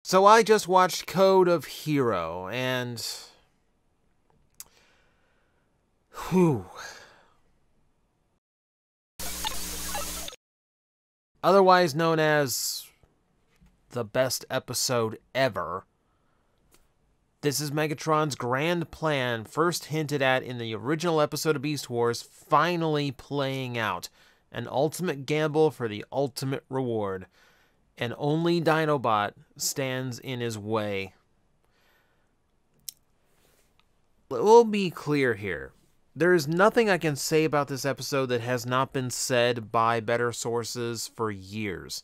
So I just watched Code of Hero, and whew. Otherwise known as the best episode ever. This is Megatron's grand plan, first hinted at in the original episode of Beast Wars, finally playing out. An ultimate gamble for the ultimate reward. And only Dinobot stands in his way. We'll be clear here. There is nothing I can say about this episode that has not been said by better sources for years.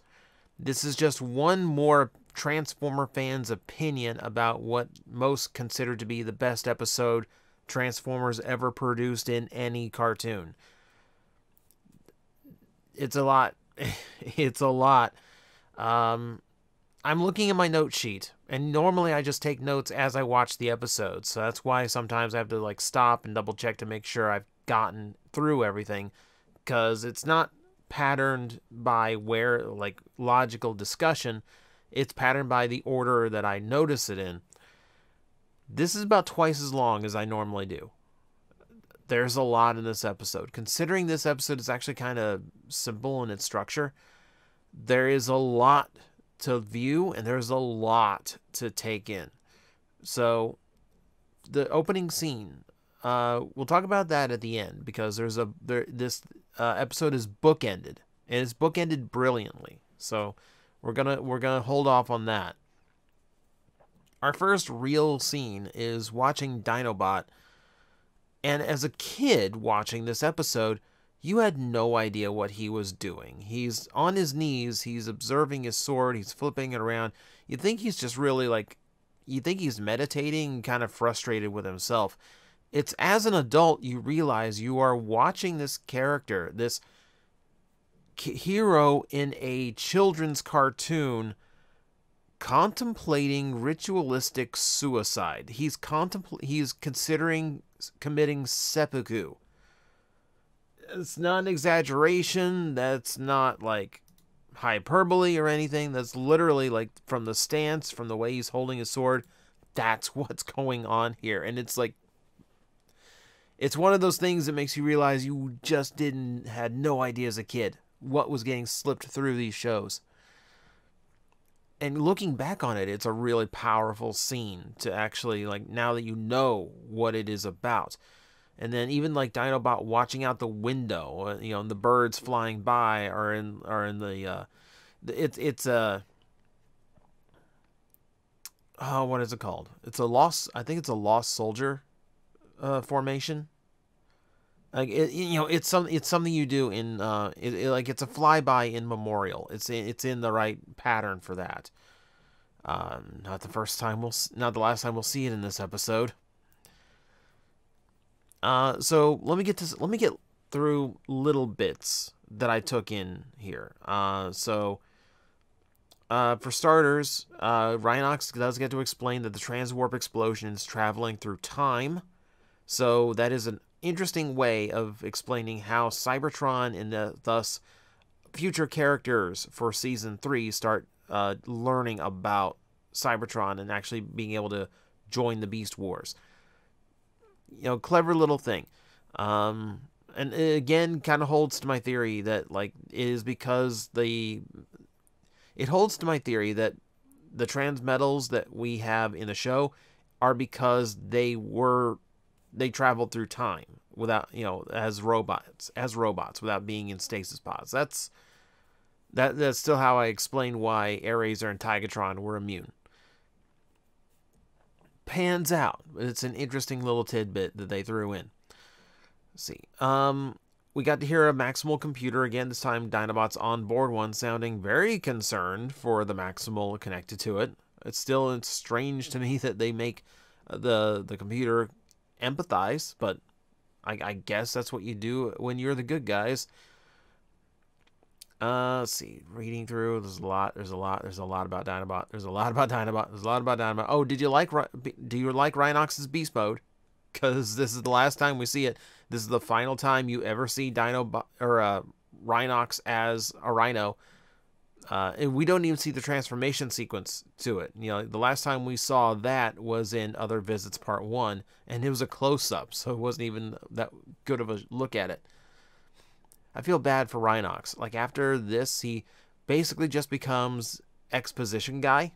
This is just one more Transformer fans' opinion about what most consider to be the best episode Transformers ever produced in any cartoon. It's a lot. It's a lot. I'm looking at my note sheet, and normally I just take notes as I watch the episode, so that's why sometimes I have to stop and double check to make sure I've gotten through everything, because it's not patterned by logical discussion. It's patterned by the order that I notice it in. This is about twice as long as I normally do. There's a lot in this episode. Considering this episode is actually kind of simple in its structure, there is a lot to view and there's a lot to take in. So the opening scene, we'll talk about that at the end, because this episode is bookended, and it's bookended brilliantly. So we're gonna hold off on that. Our first real scene is watching Dinobot, and as a kid watching this episode, you had no idea what he was doing. He's on his knees, he's observing his sword, he's flipping it around. You think he's just really you think he's meditating, kind of frustrated with himself. It's as an adult you realize you are watching this character, this hero in a children's cartoon, contemplating ritualistic suicide. He's considering committing seppuku. It's not an exaggeration. That's not hyperbole or anything. That's literally from the stance, from the way he's holding his sword. That's what's going on here. And it's it's one of those things that makes you realize you just had no idea as a kid what was getting slipped through these shows. And looking back on it, it's a really powerful scene to actually, now that you know what it is about. And then even Dinobot watching out the window, and the birds flying by are in the what is it called? I think it's a lost soldier formation. It's something you do in it's a flyby in Memorial. It's in the right pattern for that. Not the last time we'll see it in this episode. So let me get through little bits that I took in here. For starters, Rhinox does get to explain that the transwarp explosion is traveling through time. So that is an interesting way of explaining how Cybertron and thus future characters for Season 3 start learning about Cybertron and actually being able to join the Beast Wars. Clever little thing. And it again kind of holds to my theory that it holds to my theory that the transmetals that we have in the show are because they traveled through time without, as robots without being in stasis pods. That's still how I explain why Ares and Tigatron were immune. Pans out. It's an interesting little tidbit that they threw in. Let's see. We got to hear a Maximal computer again. This time Dinobot's on board one, sounding very concerned for the Maximal connected to it. It's strange to me that they make the computer empathize, but I guess that's what you do when you're the good guys. Let's see. Reading through, there's a lot about Dinobot. There's a lot about Dinobot. Oh, do you like Rhinox's beast mode? Because this is the last time we see it. This is the final time you ever see Dinobot or Rhinox as a Rhino. And we don't even see the transformation sequence to it. You know, the last time we saw that was in Other Visits Part 1, and it was a close-up, so it wasn't even that good of a look at it. I feel bad for Rhinox. Like, after this, he basically just becomes exposition guy.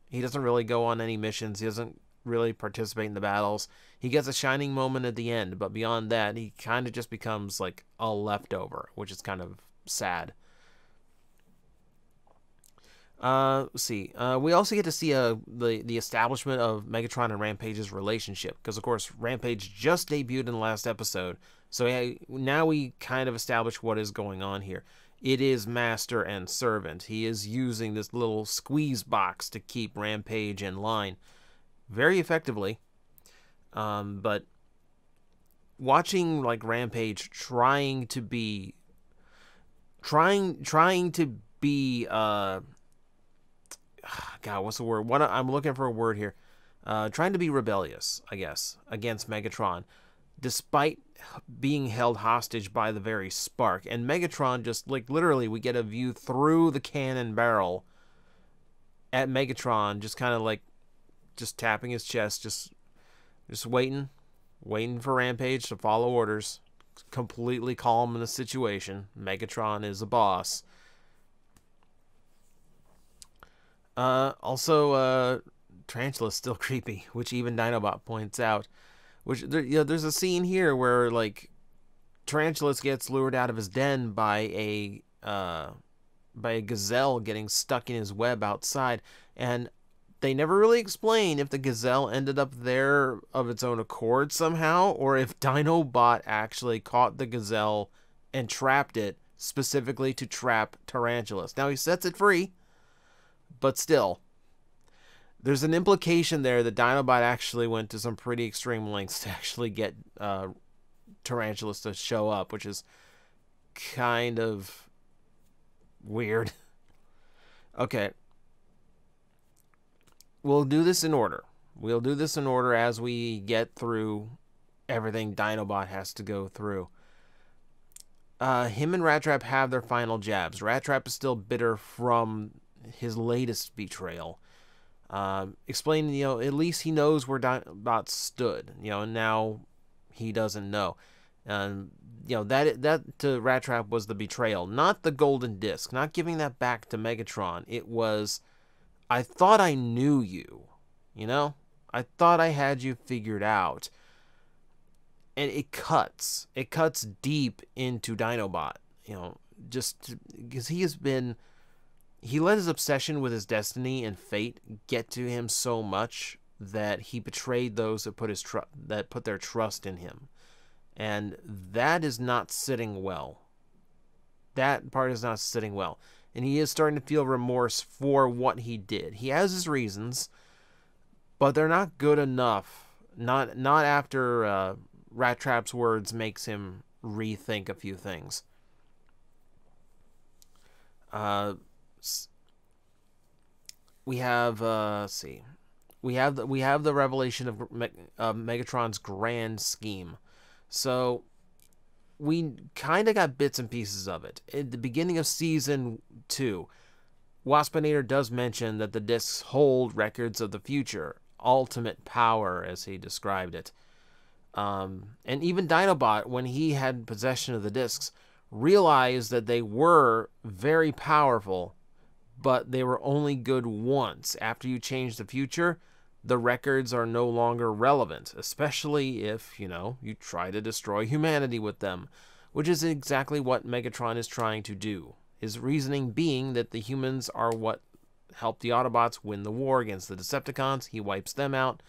He doesn't really go on any missions. He doesn't really participate in the battles. He gets a shining moment at the end, but beyond that, he kind of just becomes like a leftover, which is kind of sad. Let's see. We also get to see the establishment of Megatron and Rampage's relationship, because of course Rampage just debuted in the last episode, so now we kind of establish what is going on here. It is master and servant. He is using this little squeeze box to keep Rampage in line very effectively. But watching like Rampage trying to be God, what's the word? I'm looking for a word here. Trying to be rebellious, I guess, against Megatron, despite being held hostage by the very spark. And Megatron just, like, literally, we get a view through the cannon barrel at Megatron, just kind of like, just tapping his chest, just waiting for Rampage to follow orders. Completely calm in the situation. Megatron is a boss. Also, Tarantula's still creepy, which even Dinobot points out. Which, there's a scene here where, like, Tarantulas gets lured out of his den by a gazelle getting stuck in his web outside, and they never really explain if the gazelle ended up there of its own accord somehow, or if Dinobot actually caught the gazelle and trapped it specifically to trap Tarantulas. Now, he sets it free, but still, there's an implication there that Dinobot actually went to some pretty extreme lengths to actually get Tarantulas to show up, which is kind of weird. Okay. We'll do this in order. We'll do this in order as we get through everything Dinobot has to go through. Him and Rat Trap have their final jabs. Rat Trap is still bitter from his latest betrayal. Explaining, at least he knows where Dinobot stood, and now he doesn't know. And, that to Rat Trap was the betrayal, not the golden disc, not giving that back to Megatron. It was, I thought I knew you, I thought I had you figured out. And it cuts deep into Dinobot, just because he let his obsession with his destiny and fate get to him so much that he betrayed those that put their trust in him. And that is not sitting well. That part is not sitting well. And he is starting to feel remorse for what he did. He has his reasons, but they're not good enough. Not after Rat Trap's words makes him rethink a few things. We have we have the revelation of Megatron's grand scheme. So we kind of got bits and pieces of it. At the beginning of Season 2, Waspinator does mention that the discs hold records of the future, ultimate power, as he described it. And even Dinobot, when he had possession of the discs, realized that they were very powerful, but they were only good once. After you change the future, the records are no longer relevant, especially if, you try to destroy humanity with them, which is exactly what Megatron is trying to do. His reasoning being that the humans are what helped the Autobots win the war against the Decepticons. He wipes them out.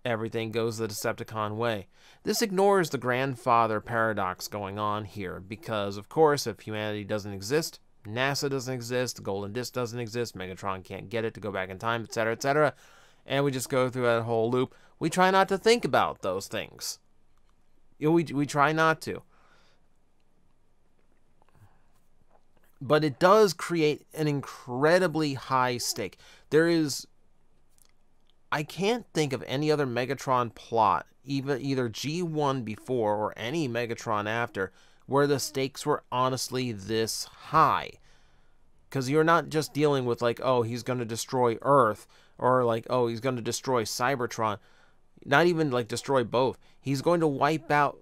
Everything goes the Decepticon way. This ignores the grandfather paradox going on here, because, of course, if humanity doesn't exist, NASA doesn't exist, the Golden Disc doesn't exist, Megatron can't get it to go back in time, etc., etc., and we just go through that whole loop. We try not to think about those things. We try not to. But it does create an incredibly high stake. I can't think of any other Megatron plot, either G1 before or any Megatron after, where the stakes were honestly this high. Because you're not just dealing with like, oh, he's going to destroy Earth, or like, oh, he's going to destroy Cybertron. Not even like destroy both. He's going to wipe out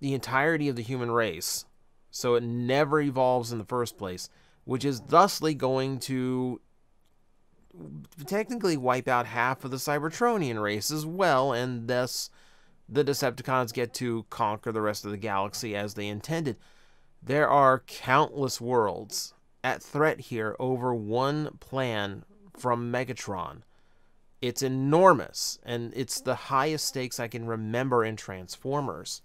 the entirety of the human race, so it never evolves in the first place, which is thusly going to technically wipe out half of the Cybertronian race as well, and thus the Decepticons get to conquer the rest of the galaxy as they intended. There are countless worlds at threat here over one plan from Megatron. It's enormous, and it's the highest stakes I can remember in Transformers.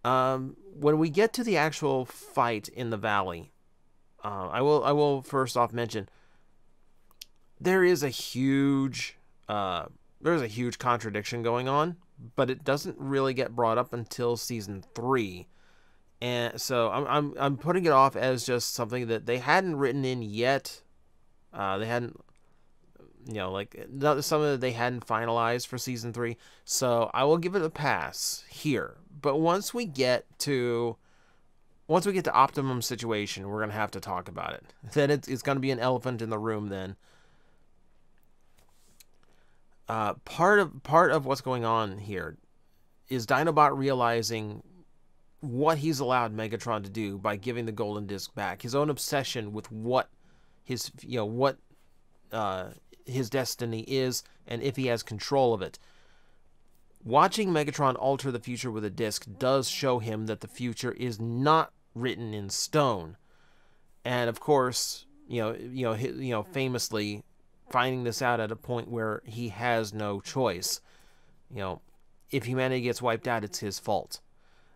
When we get to the actual fight in the valley, I will first off mention there is a huge contradiction going on, but it doesn't really get brought up until season 3. And so I'm putting it off as just something that they hadn't written in yet. They hadn't, like some of it they hadn't finalized for season 3. So I will give it a pass here. But once we get to Optimum Situation, we're gonna have to talk about it. Then it's gonna be an elephant in the room then. Part of what's going on here is Dinobot realizing what he's allowed Megatron to do by giving the golden disc back. His own obsession with what his destiny is, and if he has control of it. Watching Megatron alter the future with a disc does show him that the future is not written in stone. And of course, famously finding this out at a point where he has no choice. If humanity gets wiped out, it's his fault.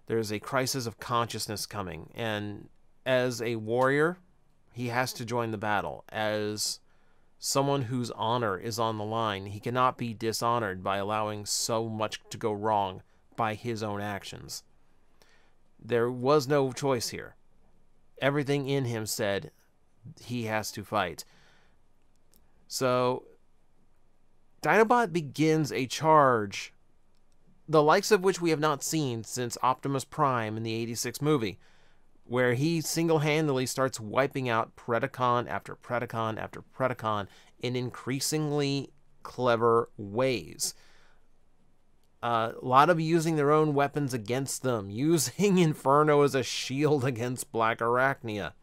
There's a crisis of consciousness coming, and as a warrior, he has to join the battle. As someone whose honor is on the line, he cannot be dishonored by allowing so much to go wrong by his own actions. There was no choice here. Everything in him said he has to fight. So Dinobot begins a charge, the likes of which we have not seen since Optimus Prime in the 86 movie, where he single-handedly starts wiping out Predacon after Predacon after Predacon in increasingly clever ways. A lot of using their own weapons against them, using Inferno as a shield against Black Arachnia,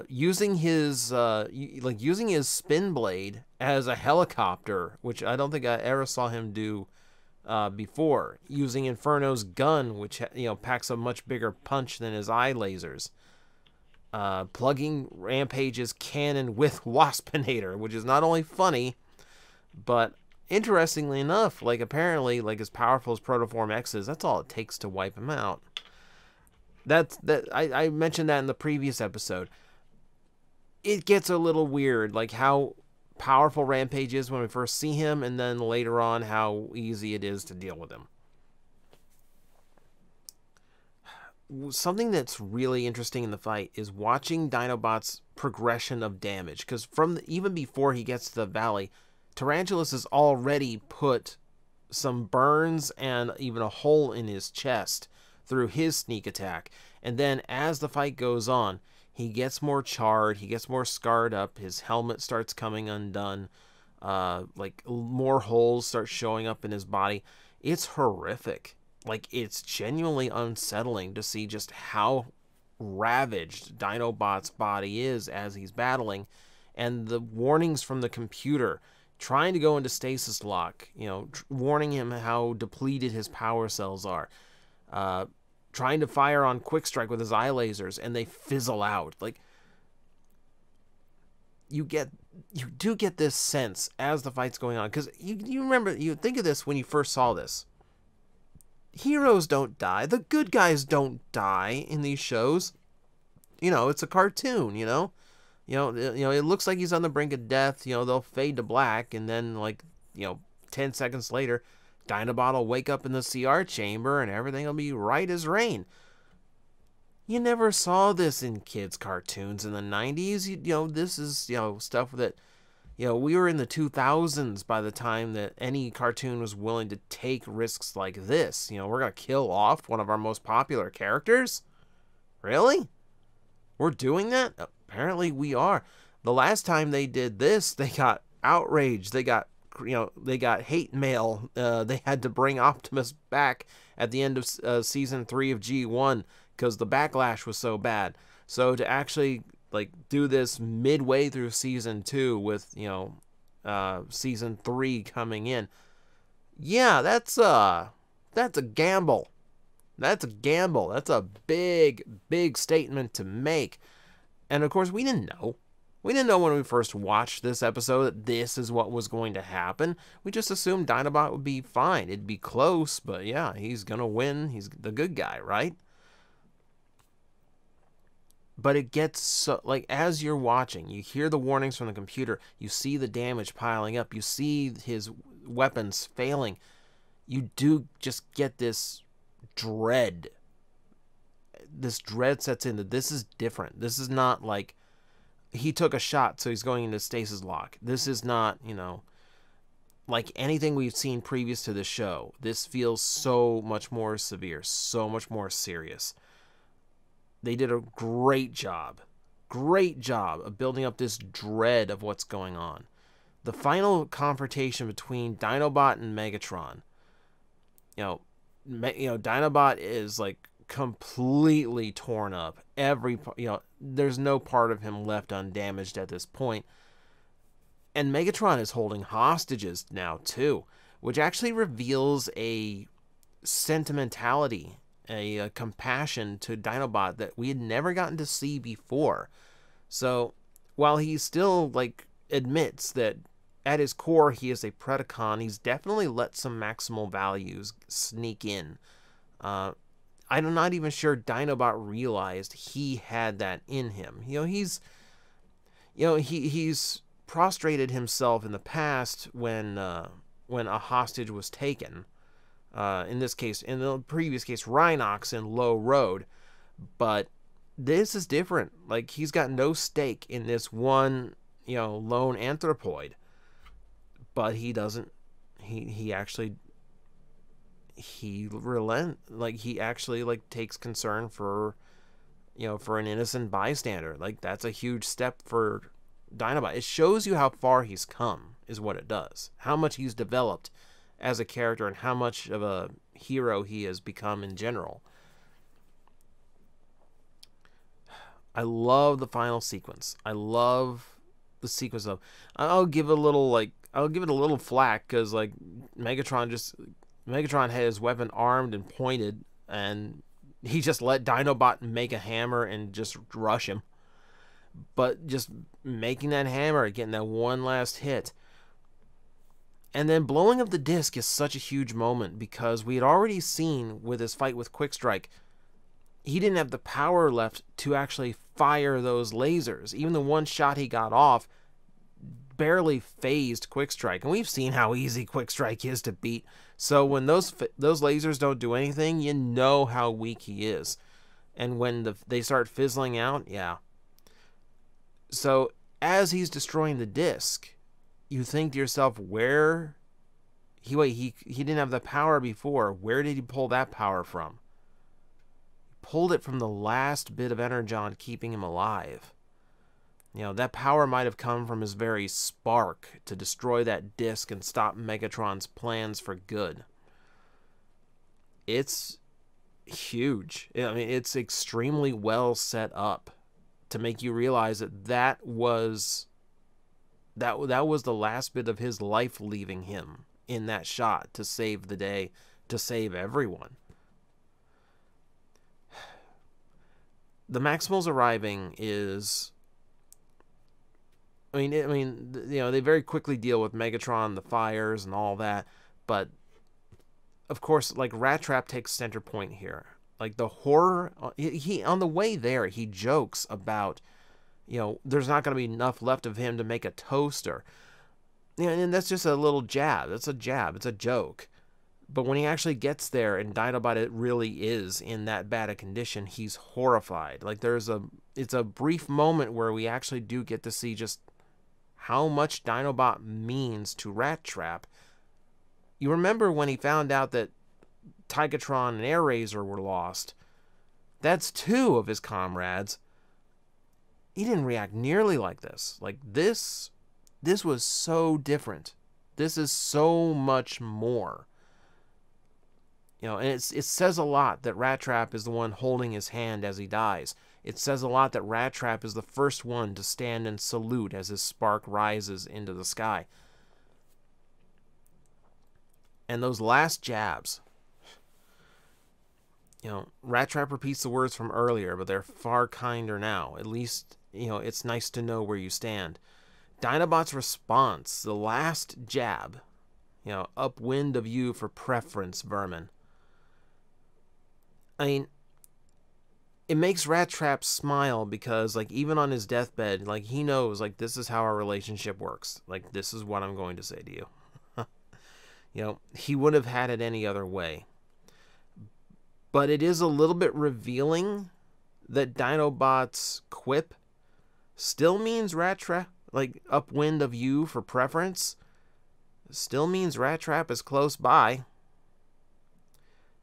using his spin blade as a helicopter, which I don't think I ever saw him do before. Using Inferno's gun, which packs a much bigger punch than his eye lasers. Plugging Rampage's cannon with Waspinator, which is not only funny, but interestingly enough, apparently, as powerful as Protoform X is, that's all it takes to wipe him out. I mentioned that in the previous episode. It gets a little weird, how powerful Rampage is when we first see him, and then later on how easy it is to deal with him. Something that's really interesting in the fight is watching Dinobot's progression of damage, because even before he gets to the valley, Tarantulas has already put some burns and even a hole in his chest through his sneak attack. And then as the fight goes on, he gets more charred, he gets more scarred up, his helmet starts coming undone, more holes start showing up in his body. It's horrific. It's genuinely unsettling to see just how ravaged Dinobot's body is as he's battling, and the warnings from the computer trying to go into stasis lock, warning him how depleted his power cells are, trying to fire on Quick Strike with his eye lasers, and they fizzle out. You do get this sense as the fight's going on, because you remember, you think of this when you first saw this. Heroes don't die. The good guys don't die in these shows. It's a cartoon, it looks like he's on the brink of death. They'll fade to black, and then 10 seconds later, Dinobot will wake up in the CR chamber and everything will be right as rain. You never saw this in kids' cartoons in the 90s. This is, stuff that, we were in the 2000s by the time that any cartoon was willing to take risks like this. We're going to kill off one of our most popular characters? Really? We're doing that? apparently we are. The last time they did this, they got outraged. They got, they got hate mail. They had to bring Optimus back at the end of season 3 of G1 because the backlash was so bad. So to actually like do this midway through season 2 with, season 3 coming in, yeah, that's a gamble. That's a gamble. That's a big, big statement to make. And of course, we didn't know. We didn't know when we first watched this episode that this is what was going to happen. We just assumed Dinobot would be fine. It'd be close, but yeah, he's going to win. He's the good guy, right? But it gets so, like, as you're watching, you hear the warnings from the computer, you see the damage piling up, you see his weapons failing. You do just get this dread. This dread sets in that this is different. This is not like he took a shot, so he's going into stasis lock. This is not, like anything we've seen previous to the show. This feels so much more severe, so much more serious. They did a great job of building up this dread of what's going on. The final confrontation between Dinobot and Megatron. Dinobot is like completely torn up. There's no part of him left undamaged at this point. And Megatron is holding hostages now too, which actually reveals a sentimentality, a compassion to Dinobot that we had never gotten to see before. So while he still like admits that at his core he is a Predacon, he's definitely let some maximal values sneak in. I'm not even sure Dinobot realized he had that in him. He's prostrated himself in the past when a hostage was taken. In this case, in the previous case, Rhinox in Low Road. But this is different. Like, he's got no stake in this one, lone anthropoid. But he doesn't. He actually takes concern for an innocent bystander. Like, that's a huge step for Dinobot. It shows you how far he's come, is what it does. How much he's developed as a character and how much of a hero he has become in general. I love the final sequence. I love the sequence of, I'll give it a little flack because like Megatron had his weapon armed and pointed, and he just let Dinobot make a hammer and just rush him. But just making that hammer, getting that one last hit, and then blowing up the disc is such a huge moment because we had already seen with his fight with Quickstrike, he didn't have the power left to actually fire those lasers. Even the one shot he got off barely phased Quickstrike, and we've seen how easy Quickstrike is to beat. So when those lasers don't do anything, you know how weak he is. And when they start fizzling out, yeah. So as he's destroying the disc, you think to yourself, where he didn't have the power before. Where did he pull that power from? He pulled it from the last bit of energon keeping him alive. That power might have come from his very spark to destroy that disc and stop Megatron's plans for good. It's huge. It's extremely well set up to make you realize that was the last bit of his life leaving him in that shot to save the day, to save everyone. The Maximals arriving is... they very quickly deal with Megatron, the fires, and all that. But, of course, like, Rat Trap takes center point here. Like, the horror... He on the way there, he jokes about, there's not going to be enough left of him to make a toaster. And that's just a little jab. That's a jab. It's a joke. But when he actually gets there and Dinobot it really is in that bad a condition, he's horrified. Like, it's a brief moment where we actually do get to see just how much Dinobot means to Rat Trap. You remember when he found out that Tigatron and Air Razor were lost? That's 2 of his comrades. he didn't react nearly like this. Like, this was so different. This is so much more. You know, and it says a lot that Rat Trap is the one holding his hand as he dies. It says a lot that Rat Trap is the first one to stand and salute as his spark rises into the sky. And those last jabs, you know, Rat Trap repeats the words from earlier, but they're far kinder now. At least, you know, it's nice to know where you stand. Dinobot's response, the last jab, you know, upwind of you for preference, vermin. I mean, it makes Rat Trap smile because, like, even on his deathbed, like, he knows, like, this is how our relationship works. Like, this is what I'm going to say to you. You know, he would have had it any other way. But it is a little bit revealing that Dinobot's quip still means Rat Trap, like, upwind of you for preference, still means Rat Trap is close by.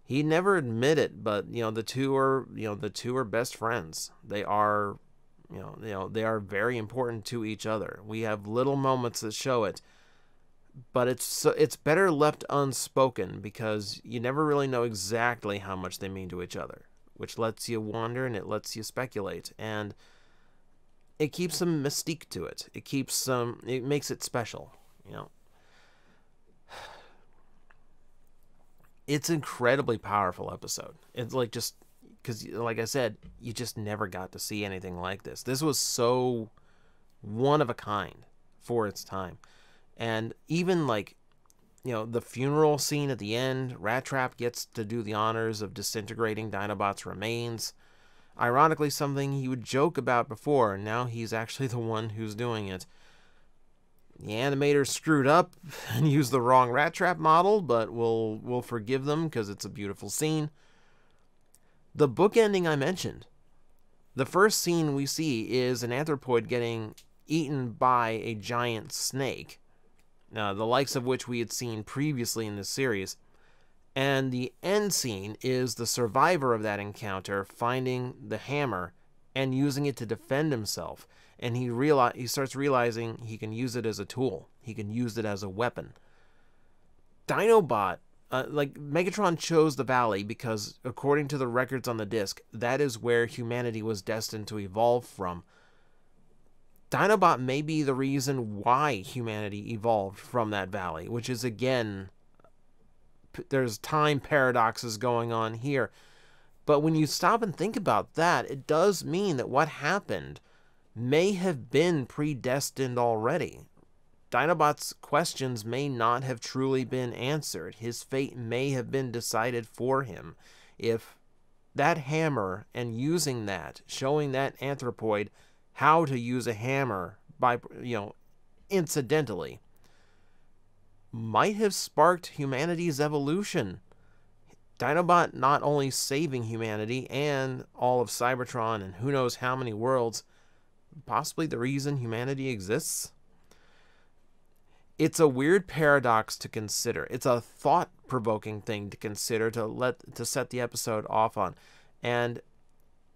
He never admit it, but, you know, the two are best friends. They are, you know, they are very important to each other. We have little moments that show it, but it's better left unspoken because you never really know exactly how much they mean to each other, which lets you wonder and it lets you speculate, and it keeps some mystique to it. It makes it special, you know. It's an incredibly powerful episode. It's like, just because, like I said, you just never got to see anything like this. This was so one of a kind for its time. And even, like, you know, the funeral scene at the end, Rat Trap gets to do the honors of disintegrating Dinobot's remains. Ironically, something he would joke about before, and now he's actually the one who's doing it. The animators screwed up and used the wrong Rat Trap model, but we'll forgive them because it's a beautiful scene. The book ending I mentioned. The first scene we see is an anthropoid getting eaten by a giant snake, the likes of which we had seen previously in this series. And the end scene is the survivor of that encounter finding the hammer and using it to defend himself. And he starts realizing he can use it as a tool. He can use it as a weapon. Dinobot, like, Megatron chose the valley because, according to the records on the disc, that is where humanity was destined to evolve from. Dinobot may be the reason why humanity evolved from that valley, which is, again, there's time paradoxes going on here. But when you stop and think about that, it does mean that what happened may have been predestined already. Dinobot's questions may not have truly been answered. His fate may have been decided for him. If that hammer, and using that, showing that anthropoid how to use a hammer by, you know, incidentally, might have sparked humanity's evolution. Dinobot not only saving humanity and all of Cybertron and who knows how many worlds, possibly the reason humanity exists. It's a weird paradox to consider. It's a thought-provoking thing to consider to set the episode off on, and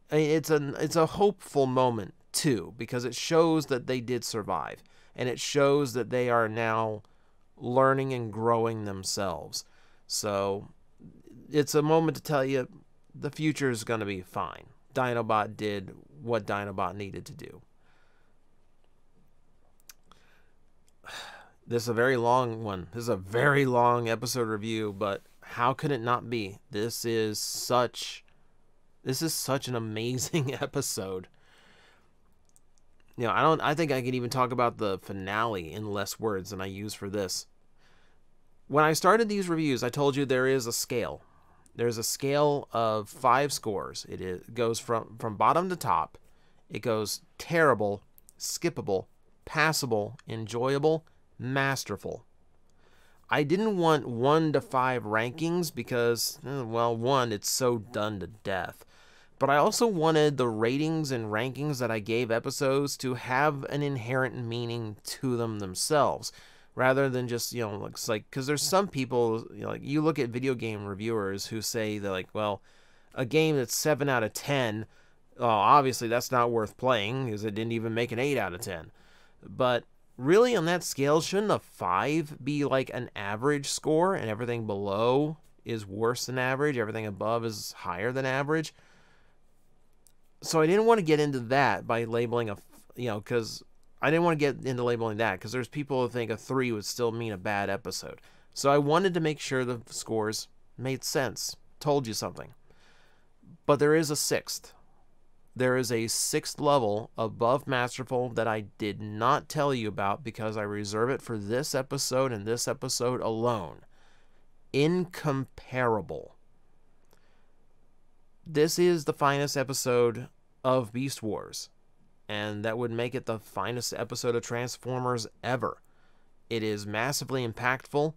it's a hopeful moment too, because it shows that they did survive, and it shows that they are now learning and growing themselves. So it's a moment to tell you the future is going to be fine. Dinobot did what Dinobot needed to do. This is a very long one. This is a very long episode review, but how could it not be? This is such an amazing episode. You know, I think I could even talk about the finale in less words than I use for this. When I started these reviews, I told you there is a scale. There's a scale of 5 scores. It goes from bottom to top. It goes terrible, skippable, passable, enjoyable, masterful. I didn't want 1 to 5 rankings because, well, 1, it's so done to death. But I also wanted the ratings and rankings that I gave episodes to have an inherent meaning to them themselves, rather than just, you know, looks like, because there's some people, you know, like, you look at video game reviewers who say they're like, well, a game that's 7 out of 10 obviously that's not worth playing because it didn't even make an 8 out of 10. But really, on that scale, shouldn't a 5 be like an average score, and everything below is worse than average, everything above is higher than average? So I didn't want to get into that by labeling because I didn't want to get into labeling that because there's people who think a 3 would still mean a bad episode. So I wanted to make sure the scores made sense. Told you something. But there is a 6th. There is a 6th level above Masterful that I did not tell you about because I reserve it for this episode and this episode alone. Incomparable. This is the finest episode of Beast Wars, and that would make it the finest episode of Transformers ever. It is massively impactful.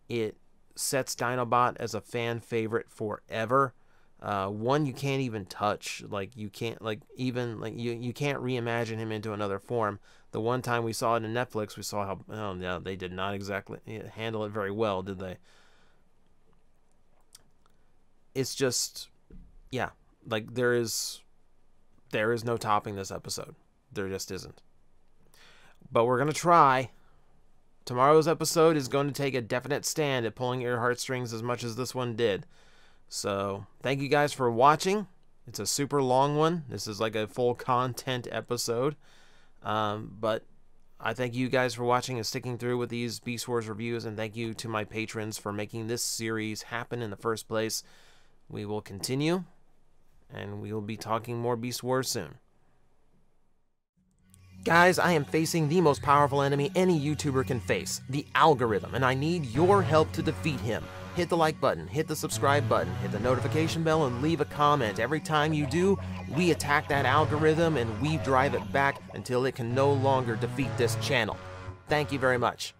It sets Dinobot as a fan favorite forever. One you can't even touch. You can't reimagine him into another form. The one time we saw it in Netflix, we saw how they did not exactly handle it very well, did they? It's just, yeah, there is no topping this episode. There just isn't. But we're gonna try. Tomorrow's episode is going to take a definite stand at pulling your heartstrings as much as this one did. So, thank you guys for watching. It's a super long one. This is like a full content episode. But I thank you guys for watching and sticking through with these Beast Wars reviews, and thank you to my patrons for making this series happen in the first place. We will continue, and we will be talking more Beast Wars soon. Guys, I am facing the most powerful enemy any YouTuber can face, the algorithm, and I need your help to defeat him. Hit the like button, hit the subscribe button, hit the notification bell, and leave a comment. Every time you do, we attack that algorithm and we drive it back until it can no longer defeat this channel. Thank you very much.